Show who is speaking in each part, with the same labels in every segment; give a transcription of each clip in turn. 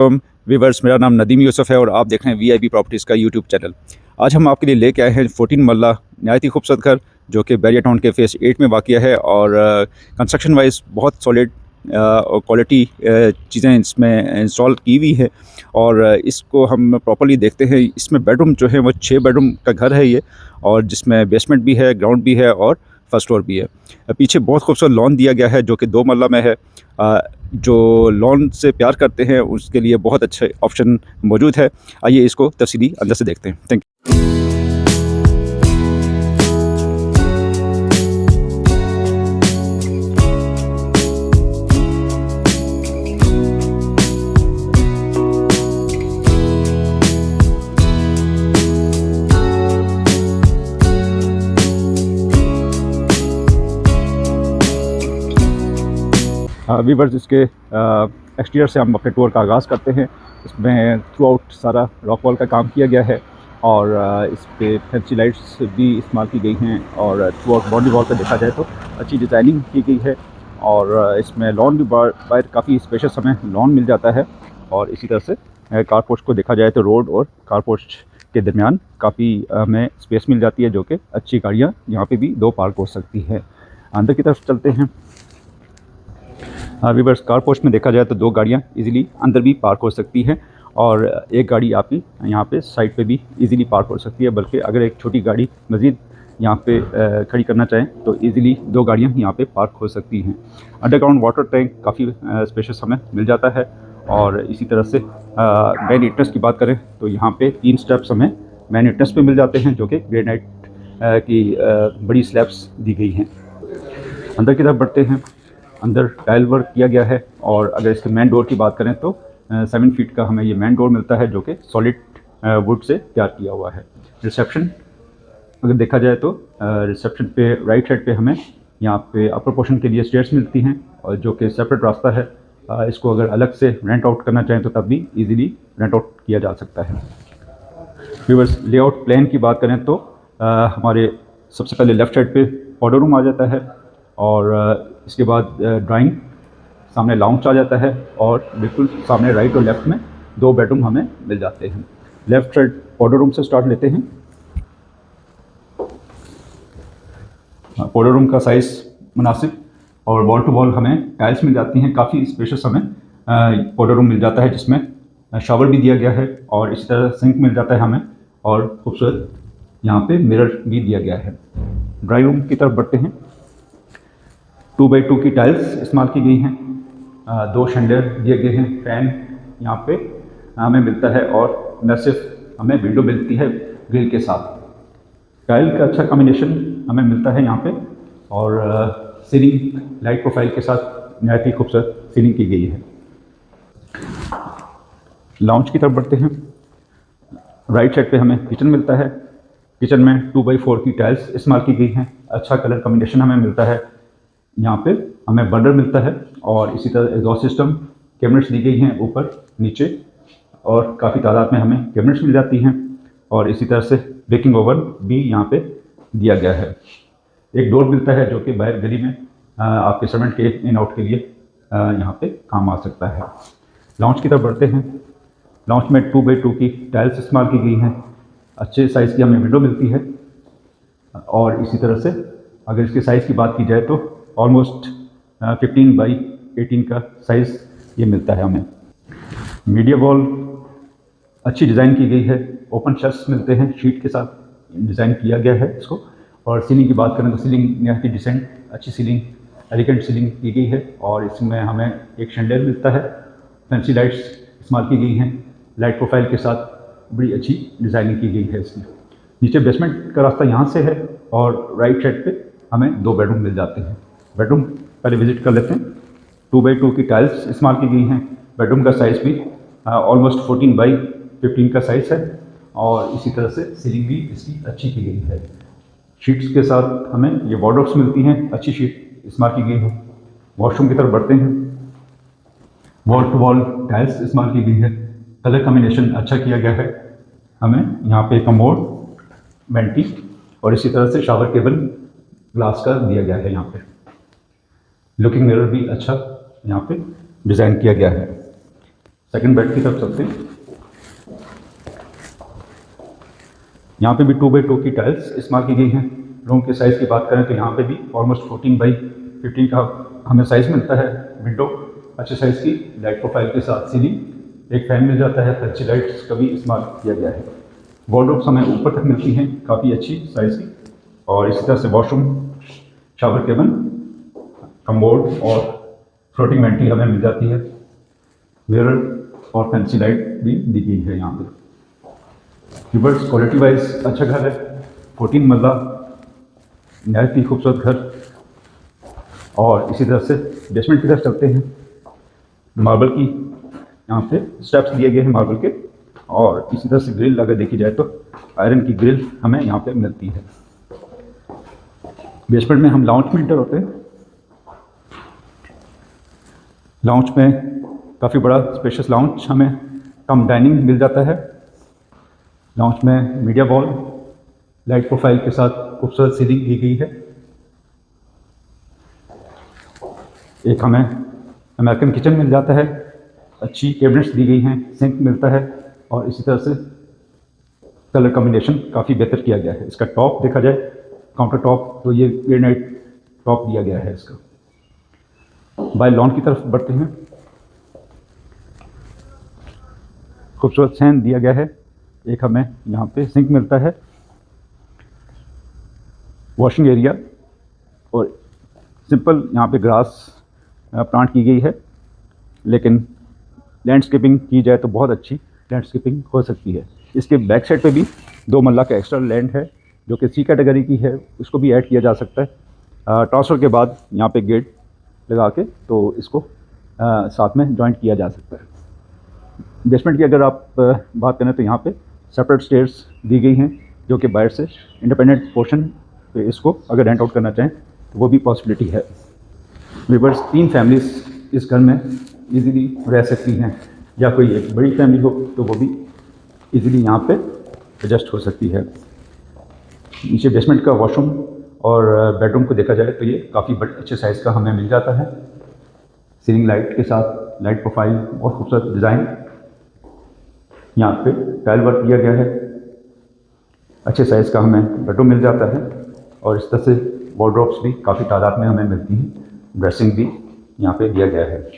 Speaker 1: Viewers, मेरा नाम नदीम यूसुफ है और आप देख रहे हैं वीआईपी प्रॉपर्टीज़ का यूट्यूब चैनल। आज हम आपके लिए लेके आए हैं 14 मरला नहायत ही खूबसूरत घर, जो कि बैरिया टाउन के फेज़ 8 में वाक़िया है और कंस्ट्रक्शन वाइज बहुत सॉलिड और क्वालिटी चीज़ें इसमें इंस्टॉल की हुई है। और इसको हम प्रॉपर्ली देखते हैं। इसमें बेडरूम जो है वो 6 बेडरूम का घर है ये, और जिसमें बेसमेंट भी है, ग्राउंड भी है और फर्स्ट फ्लोर भी है। पीछे बहुत खूबसूरत लॉन दिया गया है जो कि 2 मरला में है। जो लॉन से प्यार करते हैं उसके लिए बहुत अच्छे ऑप्शन मौजूद है। आइए इसको तफसीली अंदर से देखते हैं। Thank you. वीवर्स, इसके एक्सटीरियर से हम अपने टूर का आगाज़ करते हैं। इसमें थ्रू आउट सारा रॉक वॉल का काम किया गया है और इस पे फैंसी लाइट्स भी इस्तेमाल की गई हैं और थ्रू आउट बाउंड्री वॉल पर देखा जाए तो अच्छी डिज़ाइनिंग की गई है। और इसमें लॉन भी बाहर काफ़ी स्पेशियस हमें लॉन मिल जाता है। और इसी तरह से कार पोर्च को देखा जाए तो रोड और कार पोर्च के दरमियान काफ़ी हमें स्पेस मिल जाती है, जो कि अच्छी गाड़ियाँ यहाँ पे भी 2 पार्क हो सकती हैं। अंदर की तरफ चलते हैं। वीवर्स, कार पोर्च में देखा जाए तो 2 गाड़ियाँ इजीली अंदर भी पार्क हो सकती हैं और एक गाड़ी आपकी यहाँ पे साइड पे भी इजीली पार्क हो सकती है। बल्कि अगर एक छोटी गाड़ी मज़ीद यहाँ पे खड़ी करना चाहें तो इजीली 2 गाड़ियाँ यहाँ पे पार्क हो सकती हैं। अंडरग्राउंड वाटर टैंक काफ़ी स्पेशियस हमें मिल जाता है। और इसी तरह से मेन एंट्रेंस की बात करें तो यहाँ पे 3 स्टेप्स हमें मेन एंट्रेंस पे मिल जाते हैं, जो कि ग्रेनाइट की बड़ी स्लैब्स दी गई हैं। अंदर की तरफ बढ़ते हैं। अंदर टाइल वर्क किया गया है और अगर इसके मेन डोर की बात करें तो 7 फीट का हमें ये मेन डोर मिलता है, जो कि सॉलिड वुड से तैयार किया हुआ है। रिसेप्शन अगर देखा जाए तो रिसेप्शन पे राइट साइड पे हमें यहाँ पे अपर पोर्शन के लिए स्टेयर्स मिलती हैं और जो कि सेपरेट रास्ता है। इसको अगर अलग से रेंट आउट करना चाहें तो तब भी इजीली रेंट आउट किया जा सकता है। व्यूअर्स, लेआउट प्लान की बात करें तो हमारे सबसे पहले लेफ़्ट साइड पे पाउडर रूम आ जाता है और इसके बाद ड्राइंग, सामने लाउंज आ जाता है और बिल्कुल सामने राइट और लेफ़्ट में 2 बेडरूम हमें मिल जाते हैं। लेफ़्ट साइड पाउडर रूम से स्टार्ट लेते हैं। पाउडर रूम का साइज़ मुनासिब और वॉल टू वॉल हमें टाइल्स मिल जाती हैं। काफ़ी स्पेशियस हमें पाउडर रूम मिल जाता है, जिसमें शावर भी दिया गया है और इसी तरह सिंक मिल जाता है हमें और खूबसूरत यहाँ पे मिरर भी दिया गया है। ड्राइंग रूम की तरफ बढ़ते हैं। 2x2 की टाइल्स इस्तेमाल की गई हैं। 2 शैंडलियर दिए गए हैं। फैन यहाँ पे हमें मिलता है और न सिर्फ हमें विंडो मिलती है ग्रिल के साथ। टाइल का अच्छा कॉम्बिनेशन हमें मिलता है यहाँ पे और सीलिंग लाइट प्रोफाइल के साथ नहायत ही खूबसूरत सीलिंग की गई है। लाउंज की तरफ बढ़ते हैं। राइट साइड पे हमें किचन मिलता है। किचन में 2x4 की टाइल्स इस्तेमाल की गई हैं। अच्छा कलर कॉम्बिनेशन हमें मिलता है। यहाँ पे हमें बर्नर मिलता है और इसी तरह एग्जॉस्ट सिस्टम कैबिनेट्स दी गई हैं ऊपर नीचे और काफ़ी तादाद में हमें कैबिनेट्स मिल जाती हैं। और इसी तरह से बेकिंग ओवन भी यहाँ पे दिया गया है। एक डोर मिलता है जो कि बाहर गली में आपके सर्वेंट के इन आउट के लिए यहाँ पे काम आ सकता है। लाउंज की तरफ बढ़ते हैं। लाउंज में 2x2 की टाइल्स इस्तेमाल की गई हैं। अच्छे साइज़ की हमें विंडो मिलती है और इसी तरह से अगर इसके साइज़ की बात की जाए तो ऑलमोस्ट 15x18 का साइज़ ये मिलता है हमें। मीडिया वॉल अच्छी डिज़ाइन की गई है। ओपन शेल्फ्स मिलते हैं, शीट के साथ डिज़ाइन किया गया है इसको। और सीलिंग की बात करें तो सीलिंग यहाँ की डिसेंट अच्छी सीलिंग, एलिगेंट सीलिंग की गई है और इसमें हमें एक शैंडलियर मिलता है। फैंसी लाइट्स इस्तेमाल की गई हैं। लाइट प्रोफाइल के साथ बड़ी अच्छी डिज़ाइनिंग की गई है इसकी। नीचे बेसमेंट का रास्ता यहाँ से है और राइट साइड पे हमें 2 बेडरूम मिल जाते हैं। बेडरूम पहले विजिट कर लेते हैं। 2x2 की टाइल्स इस्तेमाल की गई हैं। बेडरूम का साइज़ भी ऑलमोस्ट 14x15 का साइज़ है और इसी तरह से सीलिंग भी इसकी अच्छी की गई है। शीट्स के साथ हमें ये वार्डरोब्स मिलती हैं, अच्छी शीट इस्तेमाल की गई है। वॉशरूम की तरफ बढ़ते हैं। वॉल टू वॉल टाइल्स इस्तेमाल की गई है। कलर कॉम्बिनेशन अच्छा किया गया है। हमें यहाँ पे कमोड, वेंटी और इसी तरह से शावर केबल ग्लास का दिया गया है। यहाँ पे लुकिंग मिरर भी अच्छा यहाँ पे डिज़ाइन किया गया है। सेकंड बेड की तरफ चलते हैं। यहाँ पे भी 2x2 की टाइल्स इस्तेमाल की गई हैं। रूम के साइज़ की बात करें तो यहाँ पे भी ऑलमोस्ट 14x15 का हमें साइज़ मिलता है। विंडो अच्छे साइज़ की, लाइट प्रोफाइल के साथ सीलिंग, एक फैन मिल जाता है, फैंसी लाइट्स का भी इस्तेमाल किया गया है। वॉर्डरोब्स हमें ऊपर तक मिलती हैं, काफ़ी अच्छी साइज़ की। और इसी तरह से वॉशरूम, शावर केबन, कमोड और फ्लोटिंग वेंटी हमें मिल जाती है। मिरर और फैंसी लाइट भी दी गई है यहाँ पे। व्यूअर्स, क्वालिटी वाइज अच्छा घर है, 14 मरला, नहायत ही खूबसूरत घर। और इसी तरह से बेसमेंट की तरफ चलते हैं। मार्बल की यहाँ पे स्टेप्स दिए गए हैं मार्बल के, और इसी तरह से ग्रिल अगर देखी जाए तो आयरन की ग्रिल हमें यहाँ पे मिलती है। बेसमेंट में हम लाउंज में इंटर होते हैं। लाउंज में काफ़ी बड़ा स्पेशियस लाउंज हमें कम डाइनिंग मिल जाता है। लाउंज में मीडिया वॉल, लाइट प्रोफाइल के साथ खूबसूरत सीलिंग दी गई है। एक हमें अमेरिकन किचन मिल जाता है, अच्छी कैबिनेट्स दी गई हैं, सिंक मिलता है, और इसी तरह से कलर कॉम्बिनेशन काफ़ी बेहतर किया गया है। इसका टॉप देखा जाए, काउंटर टॉप, तो ये ग्रेनाइट टॉप दिया गया है इसका। बाय लॉन की तरफ बढ़ते हैं। खूबसूरत सैन दिया गया है। एक हमें यहाँ पे सिंक मिलता है, वॉशिंग एरिया, और सिंपल यहाँ पे ग्रास प्लांट की गई है। लेकिन लैंडस्केपिंग की जाए तो बहुत अच्छी लैंडस्केपिंग हो सकती है। इसके बैक साइड पे भी 2 मरला का एक्स्ट्रा लैंड है जो कि सी कैटेगरी की है, उसको भी ऐड किया जा सकता है। ट्रांसफ़र के बाद यहाँ पे गेट लगा के तो इसको साथ में जॉइंट किया जा सकता है। बेसमेंट की अगर आप बात करें तो यहाँ पे सेपरेट स्टेयर्स दी गई हैं, जो कि बाहर से इंडिपेंडेंट पोर्शन पे इसको अगर रेंट आउट करना चाहें तो वो भी पॉसिबिलिटी है। व्यूअर्स, 3 फैमिलीज इस घर में इजीली रह सकती हैं, या कोई एक बड़ी फैमिली हो तो वो भी इजीली यहाँ पे एडजस्ट हो सकती है। नीचे बेसमेंट का वॉशरूम और बेडरूम को देखा जाए तो ये काफ़ी बड़े अच्छे साइज़ का हमें मिल जाता है। सीलिंग लाइट के साथ लाइट प्रोफाइल और खूबसूरत डिज़ाइन, यहाँ पे टाइल वर्क किया गया है। अच्छे साइज़ का हमें बेडरूम मिल जाता है, और इस तरह से वार्डरोब्स भी काफ़ी तादाद में हमें मिलती हैं। ड्रेसिंग भी यहाँ पे दिया गया है।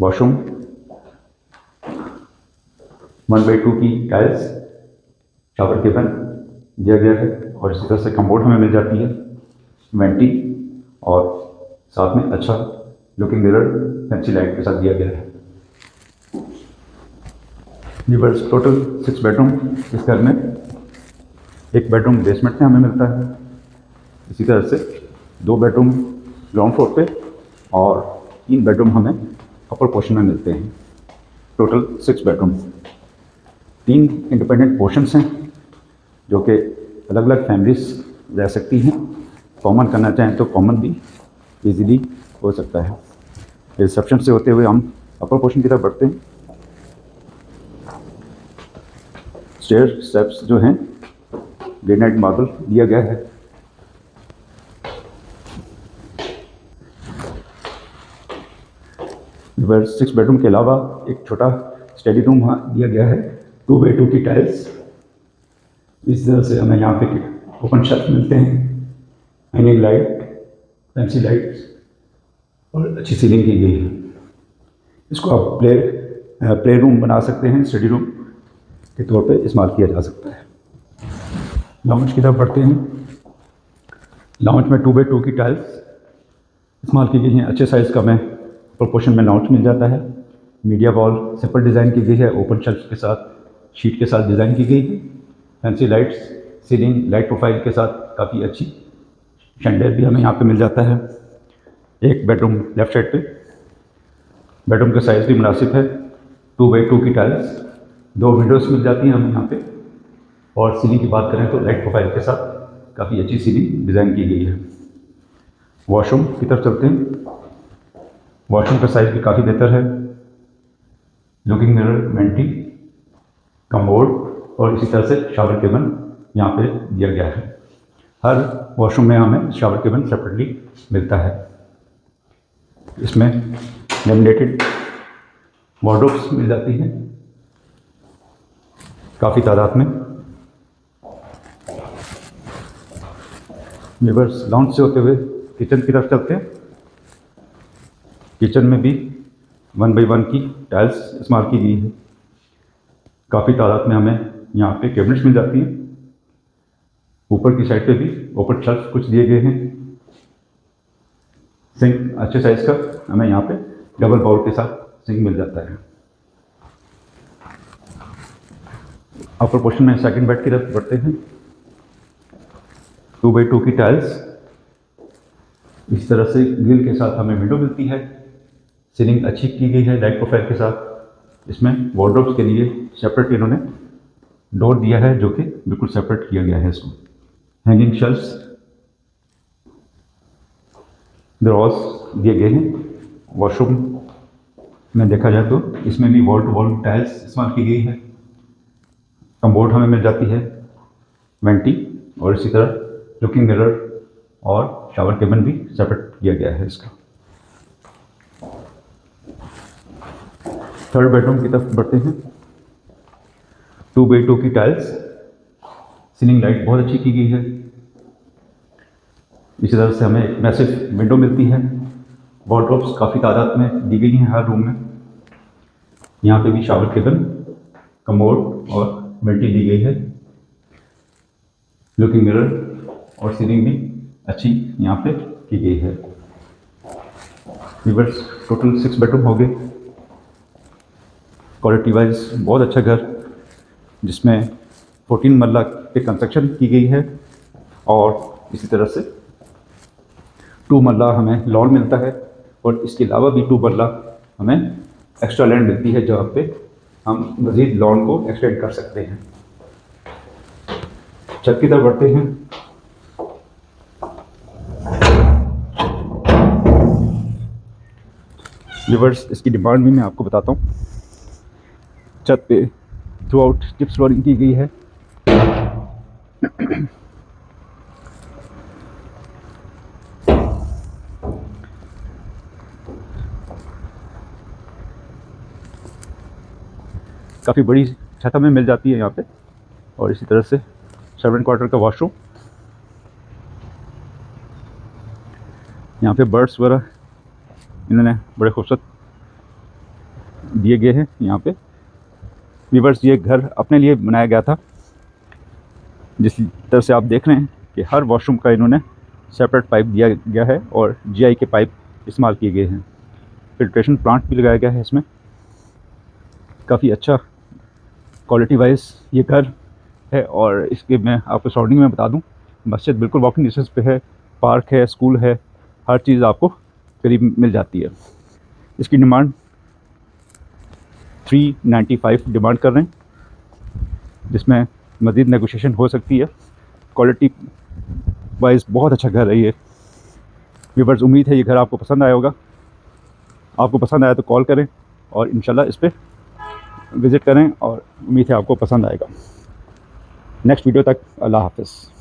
Speaker 1: वॉशरूम 1/2 की टाइल्स, शावर केबन दिया गया है, और इसी तरह से कमोड हमें मिल जाती है, वेंटी, और साथ में अच्छा लुकिंग मिरर फैंसी लाइट के साथ दिया गया है। व्यूअर्स, टोटल 6 बेडरूम इस घर में। एक बेडरूम बेसमेंट में हमें मिलता है, इसी तरह से 2 बेडरूम ग्राउंड फ्लोर पे, और 3 बेडरूम हमें अपर पोर्शन में मिलते हैं। Total 6 bedroom. 3 इंडिपेंडेंट पोर्शंस हैं जो कि अलग अलग फैमिलीज रह सकती हैं। कॉमन करना चाहें तो कॉमन भी इजीली हो सकता है। रिसेप्शन से होते हुए हम अपर पोर्शन की तरफ बढ़ते हैं। स्टेयर स्टेप्स जो हैं ग्रेनाइट मार्बल दिया गया है। वह 6 बेडरूम के अलावा एक छोटा स्टडी रूम दिया गया है, 2x2 की टाइल्स। इस तरह से हमें यहाँ पे ओपन शेल्फ मिलते हैं, हैंगिंग लाइट, फैंसी लाइट्स, और अच्छी सीलिंग की गई है। इसको आप प्ले रूम बना सकते हैं, स्टडी रूम के तौर पे इस्तेमाल किया जा सकता है। लाउंज की तरफ बढ़ते हैं। लाउंज में 2x2 की टाइल्स इस्तेमाल की गई हैं। अच्छे साइज़ का हमें प्रोपोर्शन में लाउंज मिल जाता है। मीडिया वॉल सिंपल डिज़ाइन की गई है, ओपन शेल्फ के साथ, शीट के साथ डिज़ाइन की गई है। Fancy lights, ceiling light profile के साथ काफ़ी अच्छी शैंडलियर भी हमें यहाँ पे मिल जाता है। एक बेडरूम लेफ्ट साइड पे, बेडरूम का साइज़ भी मुनासिब है। 2x2 की टाइल्स, 2 विंडोज़ मिल जाती हैं हमें यहाँ पे। और सीलिंग की बात करें तो लाइट प्रोफाइल के साथ काफ़ी अच्छी सीलिंग डिज़ाइन की गई है। वॉशरूम की तरफ चलते हैं। वॉशरूम का साइज़ भी काफ़ी बेहतर है। लुकिंग मिरर, वेंटी, कमोड, और इसी तरह से शावर केबन यहाँ पे दिया गया है। हर वॉशरूम में हमें शावर केबन सेपरेटली मिलता है। इसमें लेमिनेटेड वार्डरोब्स मिल जाती हैं काफ़ी तादाद में। व्यूअर्स, लॉन्च से होते हुए किचन की तरफ चलते हैं। किचन में भी 1 बाई 1 की टाइल्स इस्तेमाल की गई है। काफ़ी तादाद में हमें यहाँ पे कैबिनेट्स मिल जाती हैं। ऊपर की साइड पे भी ओपन शेल्फ कुछ दिए गए हैं। सिंक अच्छे साइज़ का हमें यहाँ पे डबल बाउल के साथ सिंक मिल जाता है। अपर पोर्शन में सेकंड बेड की तरफ बढ़ते हैं। 2 बाई 2 की टाइल्स, इस तरह से ग्रिल के साथ हमें विंडो मिलती है। सीलिंग अच्छी की गई है लाइट प्रोफाइल के साथ। इसमें वार्डरोब्स के लिए सेपरेट इन्होंने डोर दिया है जो कि बिल्कुल सेपरेट किया गया है इसको। हैंगिंग शेल्फ्स, ड्रॉर्स दिए गए हैं। वॉशरूम में देखा जाए तो इसमें भी वॉल टू वॉल टाइल्स इस्तेमाल की गई है। कमोड हमें मिल जाती है, वेंटी, और इसी तरह लुकिंग मिरर और शावर केबिन भी सेपरेट किया गया है इसका। थर्ड बेडरूम की तरफ बढ़ते हैं। 2 बाई 2 की टाइल्स, सीलिंग लाइट बहुत अच्छी की गई है। इसी तरह से हमें एक मैसिव विंडो मिलती है। वार्डरोब्स काफ़ी तादाद में दी गई हैं हर रूम में। यहाँ पे भी शावर केबिन, कमोड और वेंटी दी गई है। लुकिंग मिरर और सीलिंग भी अच्छी यहाँ पे की गई है। व्यूअर्स, टोटल 6 बेडरूम हो गए। क्वालिटी वाइज बहुत अच्छा घर, जिसमें 14 मरला पे कंस्ट्रक्शन की गई है और इसी तरह से 2 मरला हमें लॉन मिलता है और इसके अलावा भी 2 मरला हमें एक्स्ट्रा लैंड मिलती है जहाँ पे हम मज़ीद लॉन को एक्सटेंड कर सकते हैं। छत की तरफ बढ़ते हैं। व्यूअर्स, इसकी डिमांड भी मैं आपको बताता हूँ। छत पे थ्रू आउट चिप्स फ्लोरिंग की गई है। काफ़ी बड़ी छत हमें मिल जाती है यहाँ पे, और इसी तरह से सर्वेंट क्वार्टर का वॉशरूम। यहाँ पे बर्ड्स वगैरह इन्होंने बड़े खूबसूरत दिए गए हैं यहाँ पे। व्यूअर्स, ये घर अपने लिए बनाया गया था। जिस तरह से आप देख रहे हैं कि हर वॉशरूम का इन्होंने सेपरेट पाइप दिया गया है और जीआई के पाइप इस्तेमाल किए गए हैं। फिल्ट्रेशन प्लांट भी लगाया गया है इसमें। काफ़ी अच्छा क्वालिटी वाइज ये घर है। और इसके मैं आपको सराउंडिंग में बता दूं, मस्जिद बिल्कुल वॉकिंग डिस्टेंस पे है, पार्क है, स्कूल है, हर चीज़ आपको करीब मिल जाती है। इसकी डिमांड 395 डिमांड कर रहे हैं, जिसमें मज़ीद नेगोशिएशन हो सकती है। क्वालिटी वाइज बहुत अच्छा घर है ये। व्यूअर्स, उम्मीद है ये घर आपको पसंद आया होगा। आपको पसंद आया तो कॉल करें और इंशाल्लाह इस पर विज़िट करें, और उम्मीद है आपको पसंद आएगा। नेक्स्ट वीडियो तक अल्लाह हाफ़िज़।